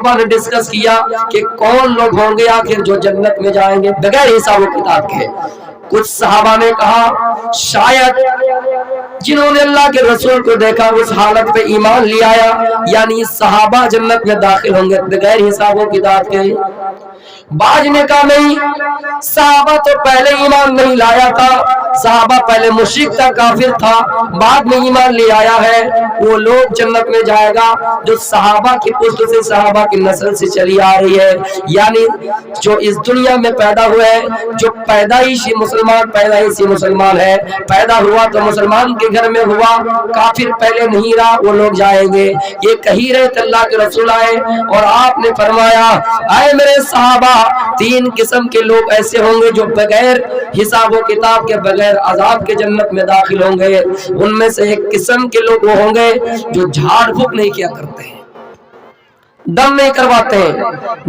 सहाबा ने डिस्कस किया कि कौन लोग होंगे आखिर जो जन्नत में जाएंगे बगैर हिसाब किताब के। कुछ सहाबा ने कहा शायद जिन्होंने अल्लाह के रसूल को देखा उस हालत पे ईमान ले आया, यानी सहाबा जन्नत में दाखिल होंगे बगैर हिसाब किताब के। बाज ने कहा नहीं, सहाबा तो पहले ईमान नहीं लाया था, सहाबा पहले मुशरिक था, काफिर था, बाद में ईमान ले आया है, वो लोग जन्नत में जाएगा जो सहाबा की पुष्ट से सहाबा की नस्ल से चली आ रही है, यानी जो इस दुनिया में पैदा हुए हैं, जो पैदाइशी मुसलमान है, पैदा हुआ तो मुसलमान के घर में हुआ, काफिर पहले नहीं रहा, वो लोग जाएंगे। ये कही रहे थे अल्लाह के रसूल आए और आपने फरमाया आए मेरे सहाबा, तीन किस्म के लोग ऐसे होंगे जो बगैर हिसाब किताब के बगैर अजाब के जन्नत में दाखिल होंगे। उनमें से एक किस्म के लोग वो होंगे जो झाड़ फूक नहीं किया करते हैं, दम नहीं करवाते हैं,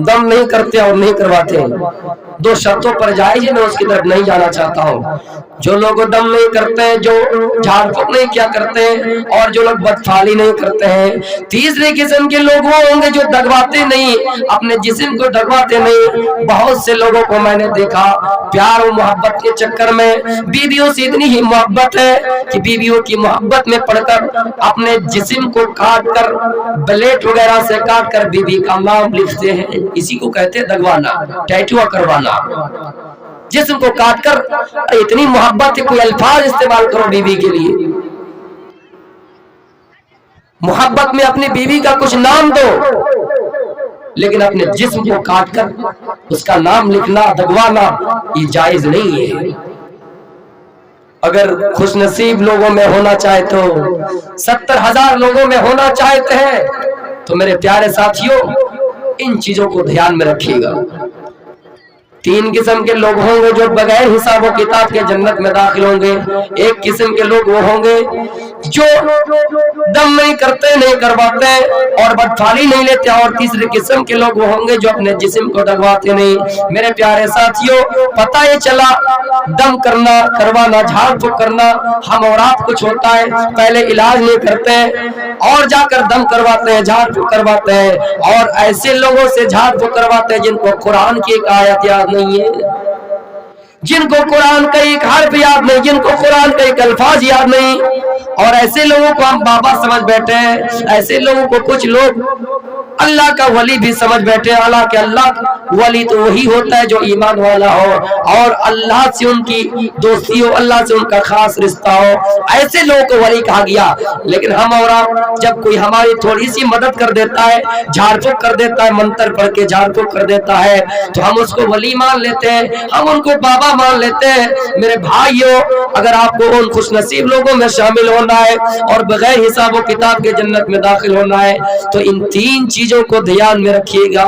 दम नहीं करते और नहीं करवाते हैं। दो शर्तों पर जायज है, मैं उसकी तरफ नहीं जाना चाहता हूँ। जो लोग दम नहीं करते हैं, जो झाड़ फूक नहीं किया करते हैं और जो लोग बदफाली नहीं करते हैं। तीसरे किस्म के लोग वो होंगे जो दगवाते नहीं, अपने जिस्म को दगवाते नहीं। बहुत से लोगों को मैंने देखा प्यार और मोहब्बत के चक्कर में बीवियों से इतनी ही मोहब्बत है कि बीवियों की मोहब्बत में पड़कर अपने जिस्म को काट कर, ब्लेड वगैरह से काट कर बीवी का नाम लिखते हैं। इसी को कहते हैं दगवाना, टैटू करवाना। जिस्म को काट कर इतनी मोहब्बत है, कोई अल्फाज इस्तेमाल करो बीवी के लिए, मोहब्बत में अपनी बीवी का कुछ नाम दो, लेकिन अपने जिस्म को काट कर उसका नाम लिखना, दगवाना, ये जायज नहीं है। अगर खुशनसीब लोगों में होना चाहे तो 70,000 लोगों में होना चाहते हैं तो मेरे प्यारे साथियों इन चीजों को ध्यान में रखिएगा। तीन किस्म के लोग होंगे जो बगैर हिसाब किताब के जन्नत में दाखिल होंगे। एक किस्म के लोग वो होंगे जो दम नहीं करते, नहीं करवाते और बदफाली नहीं लेते, और तीसरे किस्म के लोग वो होंगे जो अपने जिस्म को दगवाते नहीं। मेरे प्यारे साथियों, पता ये चला दम करना, करवाना, झाड़ फूक करना हम और आप कुछ होता है, पहले इलाज नहीं करते हैं और जाकर दम करवाते हैं, झाड़ फूक करवाते हैं, और ऐसे लोगों से झाड़ फूक करवाते हैं जिनको कुरान की एक आयत याद नहीं है, जिनको कुरान का एक हर्फ याद नहीं, जिनको कुरान का एक अल्फाज याद नहीं, और ऐसे लोगों को हम बाबा समझ बैठे हैं। ऐसे लोगों को कुछ लोग अल्लाह का वली भी समझ बैठे हैं। हालांकि अल्लाह वली तो वही होता है जो ईमान वाला हो और अल्लाह से उनकी दोस्ती हो, अल्लाह से उनका खास रिश्ता हो, ऐसे लोगों को वली कहा गया। लेकिन हम और आप जब कोई हमारी थोड़ी सी मदद कर देता है, झाड़ फूक कर देता है, मंत्र पढ़ के झाड़ फूक कर देता है, तो हम उसको वली मान लेते हैं, हम उनको बाबा मान लेते हैं। मेरे भाइयों, अगर आपको उन खुशनसीब लोगों में शामिल होना है और बगैर हिसाब किताब के जन्नत में दाखिल होना है तो इन तीन चीजों को ध्यान में रखिएगा,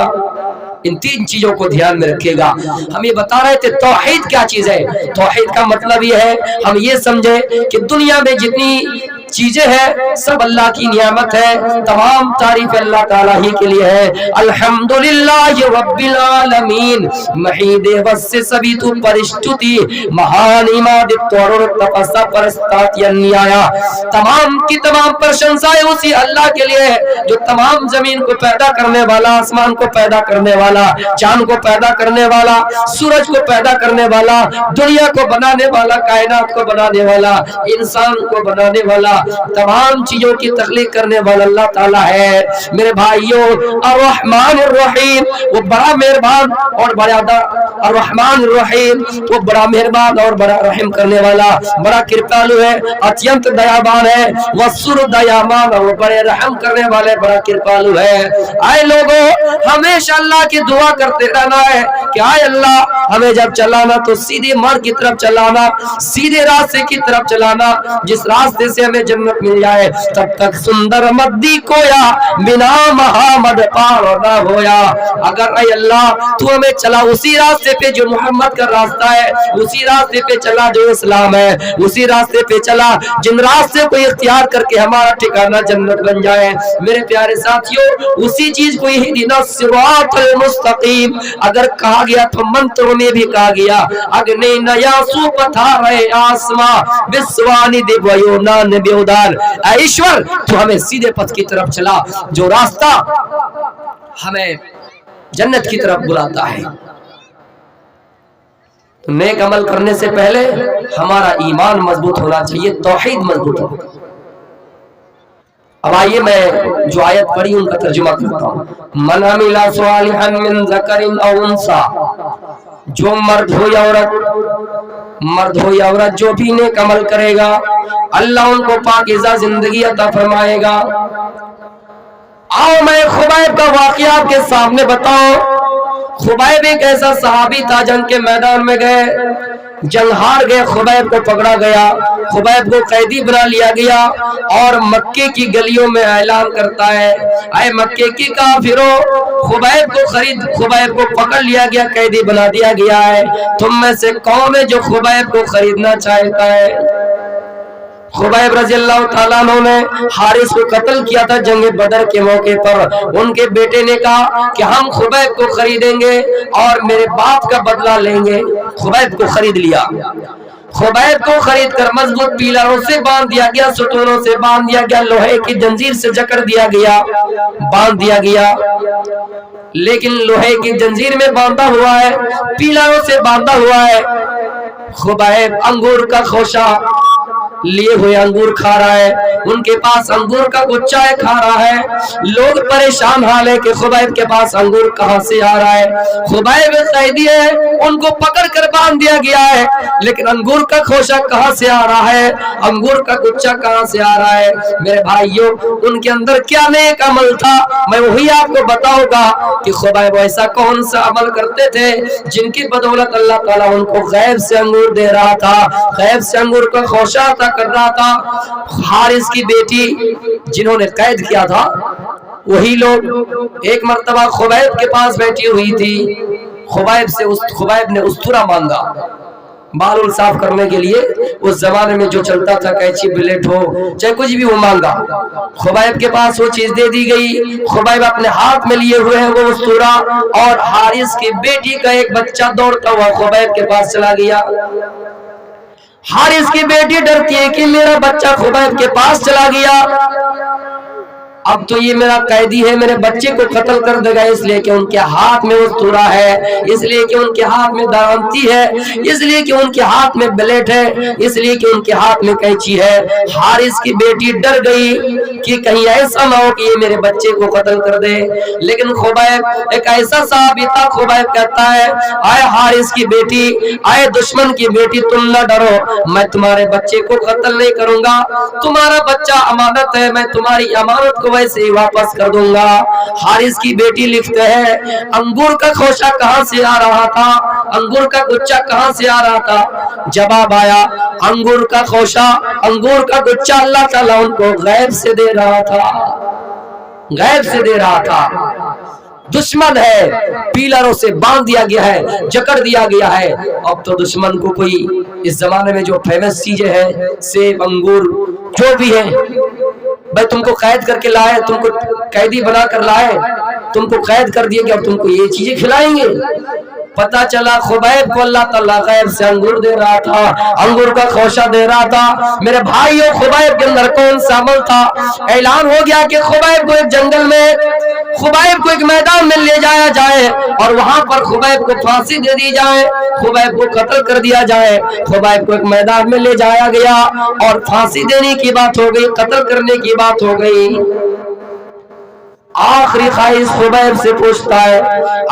इन तीन चीजों को ध्यान में रखिएगा। हम ये बता रहे थे तौहीद क्या चीज है। तौहीद का मतलब ये है हम ये समझे कि दुनिया में जितनी चीजें हैं सब अल्लाह की नियामत है, तमाम तारीफ अल्लाह ताला ही के लिए है। अल्हम्दुलिल्लाह रब्बिल आलमीन, महीदे वस्से सभी तू परिस्तुति महान इमाद तोर तपस्सा परस्तातियन्याया, तमाम की तमाम प्रशंसाएं उसी अल्लाह के लिए है जो तमाम जमीन को पैदा करने वाला, आसमान को पैदा करने वाला, चांद को पैदा करने वाला, सूरज को पैदा करने वाला, दुनिया को बनाने वाला, कायनात को बनाने वाला, इंसान को बनाने वाला, तमाम चीजों की तख्लीक करने वाला अल्लाह ताला है। मेरे भाइयों, अर्रहमान अर्रहीम, वो बड़ा मेहरबान और बड़ा अर्रहमान अर्रहीम, वो बड़ा मेहरबान और बड़ा रहम करने वाला, बड़ा कृपालु है, अत्यंत दयावान है, वसुर दयामान, वो बड़े रहम करने वाले, बड़ा कृपालु है। आए लोगों, हमेशा अल्लाह की दुआ करते रहना है कि आए अल्लाह हमें जब चलाना तो सीधे मार्ग की तरफ चलाना, सीधे रास्ते की तरफ चलाना, जिस रास्ते से हमें जन्नत मिल जाए। तब तक सुंदर मद्दी कोया बिना मोहम्मद पार ना होया। अगर ऐ अल्लाह तू हमें चला उसी रास्ते पे जो मोहम्मद का रास्ता है, उसी रास्ते पे चला जो इस्लाम है, उसी रास्ते पे चला जिन रास्ते को इख्तियार करके हमारा ठिकाना जन्नत बन जाए। मेरे प्यारे साथियों, उसी चीज को इहदिना सिरातल मुस्तकीम अगर कहा गया तो मंत्रों में भी कहा गया, अग्नि नयासु पथारे आसमा विश्वानि दिवयोना ईश्वर तू हमें सीधे पथ की तरफ चला, जो रास्ता ہمیں جنت کی طرف بلاتا ہے. تو نیک عمل کرنے سے پہلے ہمارا ایمان مضبوط ہونا چاہیے، توحید مضبوط ہونا. اب آئیے میں جو آیت پڑھی ان کا ترجمہ کرتا ہوں. من عمل صالحا من ذکر او انثى، جو مرد ہو یا عورت جو بھی نیک عمل کرے گا اللہ ان کو پاکیزہ زندگی عطا فرمائے گا. آؤ میں خبیب کا واقعہ آپ کے سامنے بتاؤں. خبیب ایک ایسا صحابی تھا، جنگ کے میدان میں گئے، جنگ ہار گئے، خبیب کو پکڑا گیا، خبیب کو قیدی بنا لیا گیا اور مکے کی گلیوں میں اعلان کرتا ہے، اے مکے کی کافروں، خبیب کو پکڑ لیا گیا، قیدی بنا دیا گیا ہے، تم میں سے کون ہے جو خبیب کو خریدنا چاہتا ہے؟ خبیب رضی اللہ تعالیٰ عنہ نے حارث کو قتل کیا تھا جنگ بدر کے موقع پر. ان کے بیٹے نے کہا کہ ہم خبیب کو خریدیں گے اور میرے باپ کا بدلہ لیں گے. خبیب کو خرید لیا. خبیب کو خرید کر مضبوط پیلروں سے باندھ دیا گیا، ستونوں سے باندھ دیا گیا، لوہے کی زنجیر سے جکڑ دیا گیا، باندھ دیا گیا. لیکن لوہے کی زنجیر میں باندھا ہوا ہے، پیلروں سے باندھا ہوا ہے. خبیب انگور کا خوشہ لیے ہوئے انگور کھا رہا ہے، ان کے پاس انگور کا گچھا ہے، کھا رہا ہے. لوگ پریشان حال ہے کہ خبیب کے پاس انگور کہاں سے آ رہا ہے. خبیب قیدی ہے، ان کو پکڑ کر باندھ دیا گیا ہے، لیکن انگور کا خوشہ کہاں سے آ رہا ہے، انگور کا گچھا کہاں سے آ رہا ہے؟ میرے بھائیوں، ان کے اندر کیا نیک عمل تھا میں وہی آپ کو بتاؤں گا کہ خبیب ایسا کون سا عمل کرتے تھے جن کی بدولت اللہ تعالیٰ ان کو غیب سے انگور دے رہا تھا، غیب سے انگور کا خوشہ عطا کر رہا تھا. حارث کی بیٹی جنہوں نے قید کیا تھا وہی لوگ ایک مرتبہ خبیب کے پاس بیٹھی ہوئی تھی. خبیب نے استورا مانگا بال صاف کرنے کے لیے. اس زمانے میں جو چلتا تھا کینچی بلیٹ ہو چاہے کچھ بھی وہ مانگا. خبیب کے پاس وہ چیز دے دی گئی. خبیب اپنے ہاتھ میں لیے ہوئے ہیں وہ استورا، اور حارث کی بیٹی کا ایک بچہ دوڑتا ہوا خبیب کے پاس چلا گیا. حارث کی بیٹی ڈرتی ہے کہ میرا بچہ خبیب کے پاس چلا گیا، اب تو یہ میرا قیدی ہے، میرے بچے کو قتل کر دے گا، اس لیے کہ ان کے ہاتھ میں استورا ہے، اس لیے کہ ان کے ہاتھ میں دارانتی ہے، اس لیے کہ ان کے ہاتھ میں بلیٹ ہے، اس لیے کہ ان کے ہاتھ میں قینچی ہے. حارث کی بیٹی ڈر گئی کہ کہیں ایسا نہ ہو کہ یہ میرے بچے کو قتل کر دے. لیکن خبیب ایک ایسا صحابی تھا، خبیب کہتا ہے اے حارث کی بیٹی، اے دشمن کی بیٹی، تم نہ ڈرو، میں تمہارے بچے کو قتل نہیں کروں گا، تمہارا بچہ امانت ہے، میں تمہاری امانت کو ویسے ہی واپس کر دوں گا. حارث کی بیٹی لکھتے ہیں انگور کا خوشہ کہاں سے آ رہا تھا، انگور کا گچھا کہاں سے آ رہا تھا؟ جواب آیا انگور کا خوشہ، انگور کا گچھا اللہ تعالیٰ ان کو غیب سے دے رہا تھا، غیب سے دے رہا تھا. دشمن ہے، پیلروں سے باندھ دیا گیا ہے، جکڑ دیا گیا ہے. اب تو دشمن کو کوئی اس زمانے میں جو فیمس چیزیں ہیں، سیب، انگور، جو بھی ہے، بھائی تم کو قید کر کے لائے، تم کو قیدی بنا کر لائے، تم کو قید کر دیے کہ اب تم کو یہ چیزیں کھلائیں گے. پتہ چلا خبیب کو اللہ تعالیٰ غیب سے انگور دے رہا تھا، انگور کا خوشہ دے رہا تھا. میرے بھائیوں، خبیب کے اندر کون سا عمل تھا؟ اعلان ہو گیا کہ خبیب کو ایک جنگل میں، خبیب کو ایک میدان میں لے جایا جائے اور وہاں پر خبیب کو پھانسی دے دی جائے، خبیب کو قتل کر دیا جائے. خبیب کو ایک میدان میں لے جایا گیا اور پھانسی دینے کی بات ہو گئی، قتل کرنے کی بات ہو گئی. آخری خواہش خبیب سے پوچھتا ہے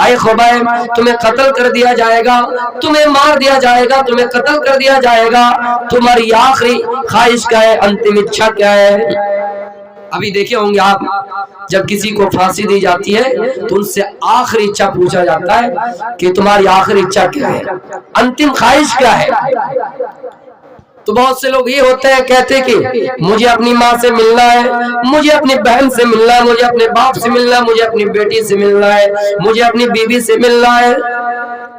اے خبیب، تمہیں قتل کر دیا جائے گا، تمہیں مار دیا جائے گا، تمہیں قتل کر دیا جائے گا، تمہاری آخری خواہش کیا ہے، انتم اچھا کیا ہے؟ ابھی دیکھے ہوں گے آپ، جب کسی کو پھانسی دی جاتی ہے تو ان سے آخری اچھا پوچھا جاتا ہے کہ تمہاری آخری اچھا کیا ہے، انتم خواہش کیا ہے؟ تو بہت سے لوگ یہ ہوتے ہیں، کہتے کہ مجھے اپنی ماں سے ملنا ہے، مجھے اپنی بہن سے ملنا ہے، مجھے اپنے باپ سے ملنا ہے، مجھے اپنی بیٹی سے ملنا ہے، مجھے اپنی بیوی سے ملنا ہے.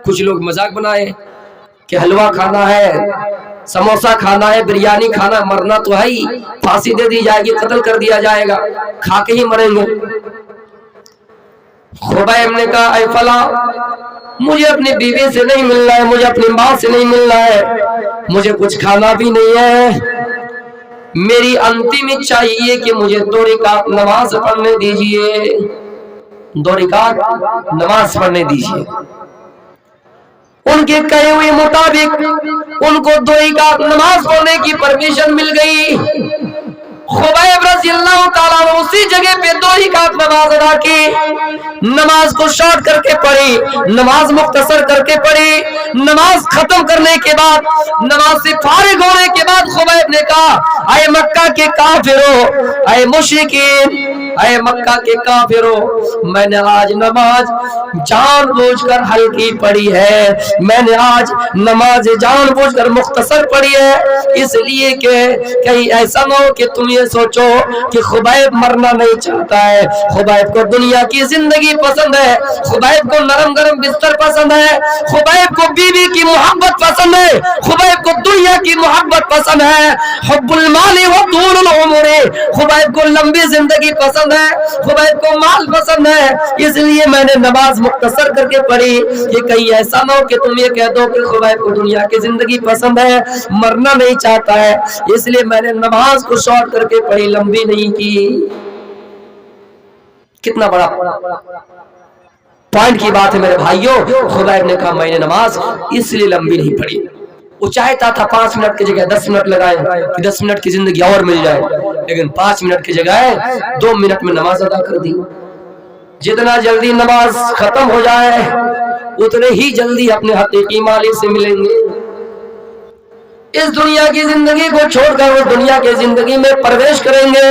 کچھ لوگ مذاق بنائے کہ حلوہ کھانا ہے، سموسہ کھانا ہے، بریانی کھانا، مرنا تو ہے ہی، پھانسی دے دی جائے گی، قتل کر دیا جائے گا، کھا کے ہی مریں گے. خبیب نے کہا اے فلاں، مجھے اپنی بیوی سے نہیں ملنا ہے، مجھے اپنی ماں سے نہیں ملنا ہے، مجھے کچھ کھانا بھی نہیں ہے، میری انتم اچھا یہ کہ مجھے 2 رکعت نماز پڑھنے دیجئے. 2 रकात नमाज पढ़ने दीजिए। उनके कहे हुए मुताबिक उनको 2 रकात नमाज पढ़ने की परमिशन मिल गई। खुबैब रज़ियल्लाहु ताला अन्हु उसी जगह पे 2 रकात नमाज अदा की, नमाज को शॉर्ट करके पढ़ी, नमाज मुख्तसर करके पढ़ी। नमाज खत्म करने के बाद, नमाज से फारिग होने के बाद खुबैब ने कहा, आए मक्का के काफिरों, आए मुशरिकीन, आए मक्का के काफिरों, मैंने आज नमाज जानबूझकर हल्की पढ़ी है, मैंने आज नमाज जानबूझकर मुख्तसर पढ़ी है, इसलिए कि कहीं ऐसा ना हो कि तुम ये सोचो कि खुबैब मरना नहीं चाहता है। खुबैब को दुनिया की जिंदगी पसंद है, खुबैब को नरम गरम बिस्तर पसंद है, खुबैब को बीवी की मोहब्बत पसंद है, खुबैब को दुनिया की मोहब्बत पसंद है। हुब्बुल माली व तूलुल उमरी, खुबैब को लंबी जिंदगी पसंद है, खुबैब को माल पसंद है, इसलिए मैंने नमाज मुख्तसर करके पढ़ी कि कहीं ऐसा ना हो कि तुम ये कह दो कि खुबैब को दुनिया की जिंदगी पसंद है, मरना नहीं चाहता है, इसलिए मैंने नमाज को शॉर्ट करके पढ़ी, लंबी नहीं की। कितना बड़ा पॉइंट की बात है मेरे भाइयों। खुबैब ने कहा मैंने नमाज इसलिए लंबी नहीं पढ़ी। वो चाहता था 5 मिनट की जगह 10 मिनट लगाए कि 10 मिनट की जिंदगी और मिल जाए, लेकिन 5 मिनट की जगह 2 मिनट में नमाज अदा कर दी। जितना जल्दी नमाज खत्म हो जाए उतने ही जल्दी अपने हकीकी मालिक से मिलेंगे। इस दुनिया की जिंदगी को छोड़कर वो दुनिया की जिंदगी में प्रवेश करेंगे,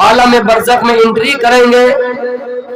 आलम बरज़ख में एंट्री करेंगे।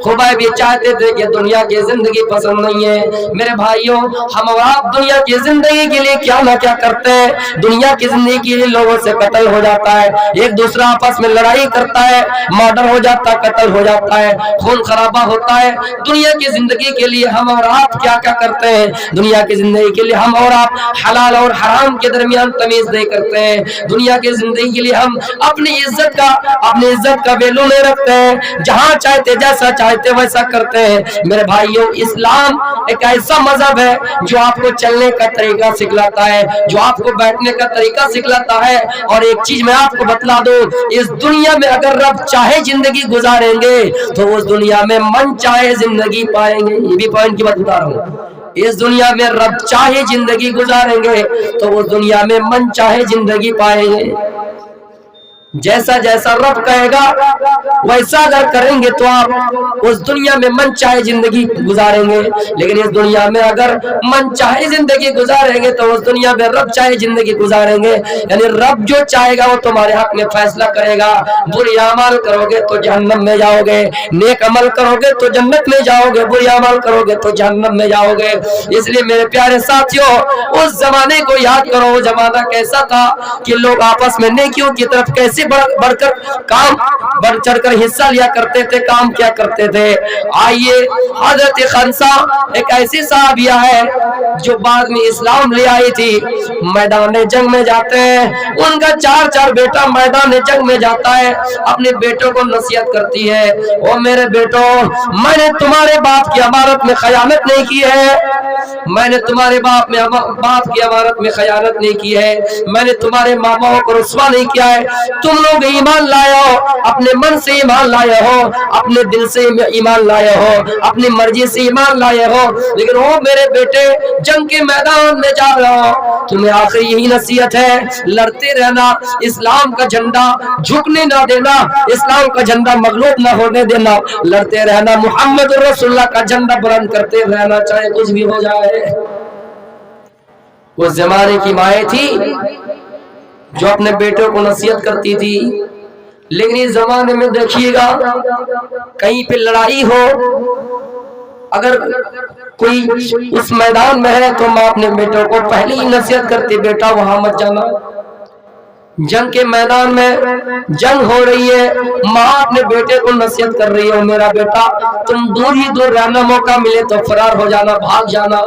खुबैब ये चाहते थे कि दुनिया की जिंदगी पसंद नहीं है। मेरे भाइयों, हम और आप दुनिया की जिंदगी के लिए क्या ना क्या करते हैं। दुनिया की जिंदगी के लिए लोगों से कत्ल हो जाता है, एक दूसरा आपस में लड़ाई करता है, मर्डर हो जाता है, कत्ल हो जाता है, खून खराबा होता है। दुनिया की जिंदगी के लिए हम और आप क्या क्या करते हैं। दुनिया की जिंदगी के लिए हम और आप हलाल और हराम के दरमियान तमीज नहीं करते हैं। दुनिया की जिंदगी के लिए हम अपनी इज्जत का वैल्यू नहीं रखते हैं। जहां चाहते जैसा चाहते वैसा करते हैं। मेरे भाइयों, इस्लाम एक ऐसा मजहब है जो आपको चलने का तरीका सिखलाता है, जो आपको बैठने का तरीका सिखलाता है। और एक चीज मैं आपको बतला दूं, इस दुनिया में अगर रब चाहे जिंदगी गुजारेंगे तो उस दुनिया में मन चाहे जिंदगी पाएंगे। ये भी पॉइंट की बात बता रहा हूँ। इस दुनिया में रब चाहे जिंदगी गुजारेंगे तो उस दुनिया में मन चाहे जिंदगी पाएंगे। जैसा जैसा रब कहेगा वैसा अगर करेंगे तो आप उस दुनिया में मन चाहे जिंदगी गुजारेंगे। लेकिन इस दुनिया में अगर मन चाहे जिंदगी गुजारेंगे तो उस दुनिया में रब चाहे जिंदगी गुजारेंगे। यानी रब जो चाहेगा वो तुम्हारे हक में फैसला करेगा। बुरी अमल करोगे तो जहन्नम में जाओगे, नेक अमल करोगे तो जन्नत में जाओगे, बुरी अमल करोगे तो जहन्नम में जाओगे। इसलिए मेरे प्यारे साथियों, उस जमाने को याद करो। वो जमाना कैसा था कि लोग आपस में नेकियों की तरफ कैसे बढ़कर काम बढ़ चढ़कर हिस्सा लिया करते थे, काम क्या करते थे। आइए, हजरत खंसा एक ऐसी साहबिया है जो बाद में इस्लाम ले आई थी। मैदान जंग में जाते हैं, उनका 4 बेटा मैदान जंग में जाता है, अपने बेटों को नसीहत करती है, ओ मेरे बेटो, मैंने तुम्हारे बाप की अमानत में खयानत नहीं की है, मैंने तुम्हारे बाप की अमानत में खयानत नहीं की है, मैंने तुम्हारे मामाओं को रुस्वा नहीं किया है। तुम लोग ईमान लाए हो, अपने मन से ईमान लाए हो, अपने दिल से ईमान लाए हो, अपनी मर्जी से ईमान लाए हो। लेकिन वो मेरे बेटे जंग के मैदान में जा रहे हो, तुम्हें आखिर यही नसीहत है, लड़ते रहना, इस्लाम का झंडा झुकने ना देना, इस्लाम का झंडा मगलूब ना होने देना, लड़ते रहना, मोहम्मद रसूलुल्लाह का झंडा बुलंद करते रहना, चाहे कुछ भी हो जाए। उस जमाने की माएँ थी जो अपने बेटों को नसीहत करती थी। लेकिन इस जमाने में देखिएगा, कहीं पे लड़ाई हो, अगर कोई उस मैदान में है तो माँ अपने बेटों को पहले ही नसीहत करती, बेटा वहां मत जाना। जंग के मैदान में जंग हो रही है, माँ अपने बेटे को नसीहत कर रही है, मेरा बेटा तुम दूर ही दूर रहना, मौका मिले तो फरार हो जाना, भाग जाना।